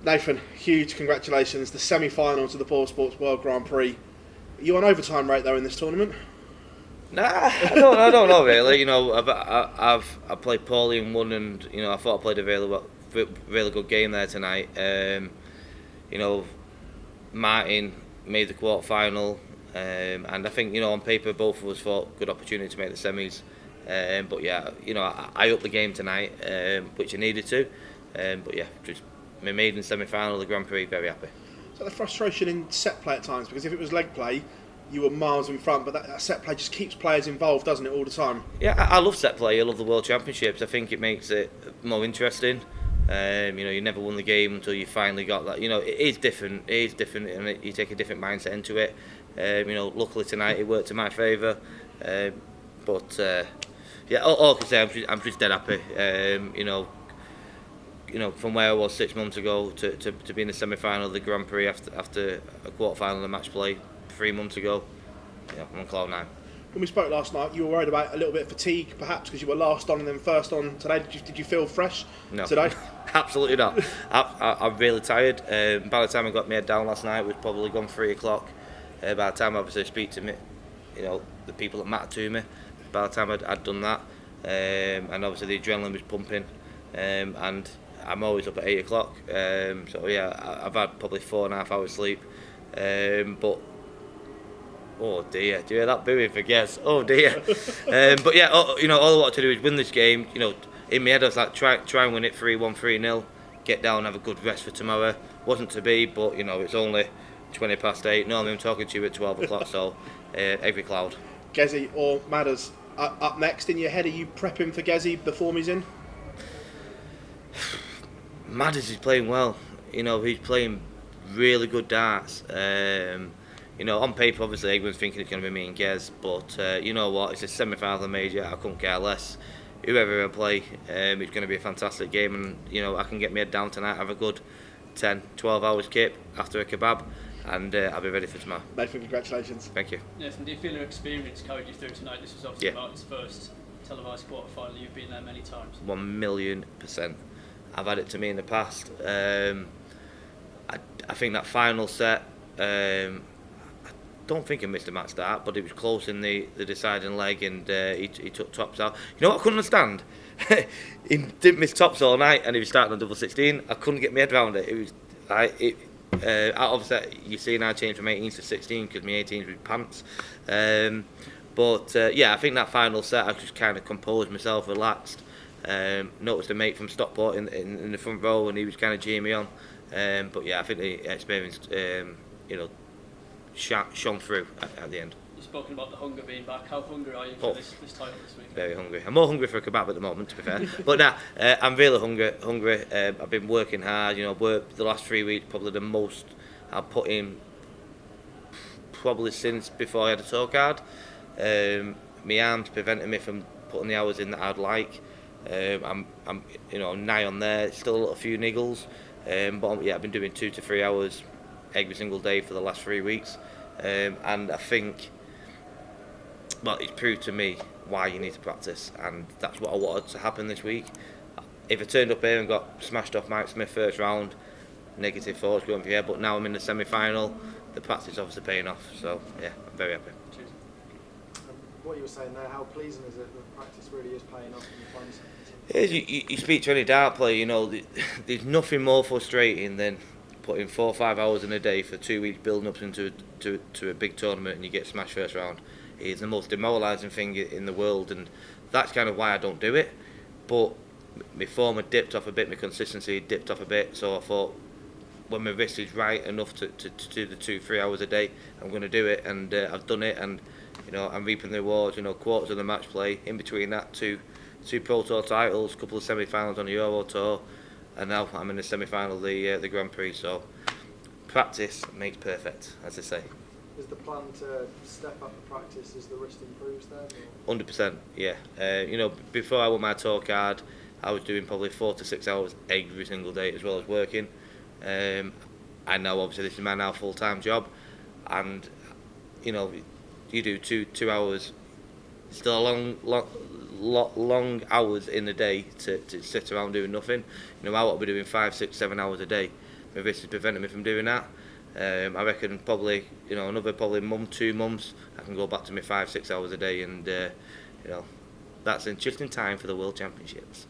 Nathan, huge congratulations. The semi-finals of the Paul Sports World Grand Prix. Are you on overtime rate though in this tournament? Nah, I don't know really. I played poorly and won, and I thought I played a really good game there tonight. Martin made the quarter final, and I think on paper both of us thought good opportunity to make the semis. But yeah, I upped the game tonight, which I needed to. But yeah, just my maiden semi-final of the Grand Prix, very happy. So the frustration in set play at times, because if it was leg play, you were miles in front, but that set play just keeps players involved, doesn't it, all the time? Yeah, I love set play. I love the World Championships. I think it makes it more interesting. You never won the game until you finally got that. It is different. It is different, and you take a different mindset into it. Luckily tonight it worked in my favour. Yeah, all I can say, I'm just dead happy. From where I was 6 months ago to be in the semi-final of the Grand Prix after a quarter-final of the match play 3 months ago. Yeah, I'm on cloud nine. When we spoke last night, you were worried about a little bit of fatigue, perhaps, because you were last on and then first on today. Did you feel fresh today? Absolutely not. I'm really tired. By the time I got my head down last night, it was probably gone 3 o'clock. By the time obviously I speak to me, the people that matter to me, by the time I'd done that, and obviously the adrenaline was pumping, and I'm always up at 8 o'clock. So yeah, I've had probably 4.5 hours sleep. But oh dear, do you hear that booing for Gez? Oh dear. But yeah, all I wanted to do is win this game. In my head I was like, try and win it 3-1, 3-0, get down, have a good rest for tomorrow. Wasn't to be, but it's only 20 past 8. Normally I'm talking to you at 12 o'clock, so every cloud. Gezi or Madders up next in your head? Are you prepping for Gezi before he's in? Madders is playing well. He's playing really good darts. On paper, obviously, everyone's thinking it's going to be me and Gez, but you know what? It's a semi-final of the major. I couldn't care less. Whoever I play, it's going to be a fantastic game, and I can get my head down tonight, have a good 10, 12 hours kip after a kebab, and I'll be ready for tomorrow. Nathan, congratulations. Thank you. Yes, and do you feel your experience carried you through tonight? This was obviously Martin's first televised quarter final. You've been there many times. 1,000,000%. I've had it to me in the past. I think that final set, I don't think I missed a match start, but it was close in the deciding leg, and he took tops out. You know what I couldn't understand? He didn't miss tops all night, and he was starting on double 16. I couldn't get my head around it. It was obviously you see now I changed from 18s to 16 because my 18s were pants. Yeah, I think that final set I just kind of composed myself, relaxed. Noticed a mate from Stockport in the front row, and he was kind of cheering me on. But yeah, I think the experience, shone through at the end. You've spoken about the hunger being back. How hungry are you for this title this week? Very hungry. I'm more hungry for a kebab at the moment, to be fair. But I'm really hungry. I've been working hard. I've worked the last 3 weeks, probably the most I've put in probably since before I had a toe card. My arm's preventing me from putting the hours in that I'd like. I'm nigh on there. Still a few niggles, but yeah, I've been doing 2 to 3 hours every single day for the last 3 weeks, and I think, it's proved to me why you need to practice, and that's what I wanted to happen this week. If I turned up here and got smashed off Mike Smith first round, negative thoughts going for here, but now I'm in the semi-final, the practice is obviously paying off, so yeah, I'm very happy. Cheers. What you were saying there, how pleasing is it that practice really is paying off in the finals? You speak to any dart player, there's nothing more frustrating than putting 4 or 5 hours in a day for 2 weeks building up into to a big tournament and you get smashed first round. It's the most demoralising thing in the world, and that's kind of why I don't do it. But my form had dipped off a bit, my consistency had dipped off a bit, so I thought when my wrist is right enough to do the 2-3 hours a day, I'm going to do it, and I've done it, and I'm reaping the rewards. Quarters of the match play, in between that two Pro Tour titles, a couple of semi-finals on the Euro Tour, and now I'm in the semi-final of the Grand Prix. So practice makes perfect, as they say. Is the plan to step up the practice as the wrist improves then? 100%, yeah. Before I won my tour card, I was doing probably 4 to 6 hours every single day as well as working. I know obviously this is my now full-time job, and you do two hours, still long hours in the day to sit around doing nothing. I want to be doing 5, 6, 7 hours a day. my wrist is preventing me from doing that. I reckon probably, another probably 2 months, I can go back to my 5-6 hours a day, and that's an interesting time for the World Championships.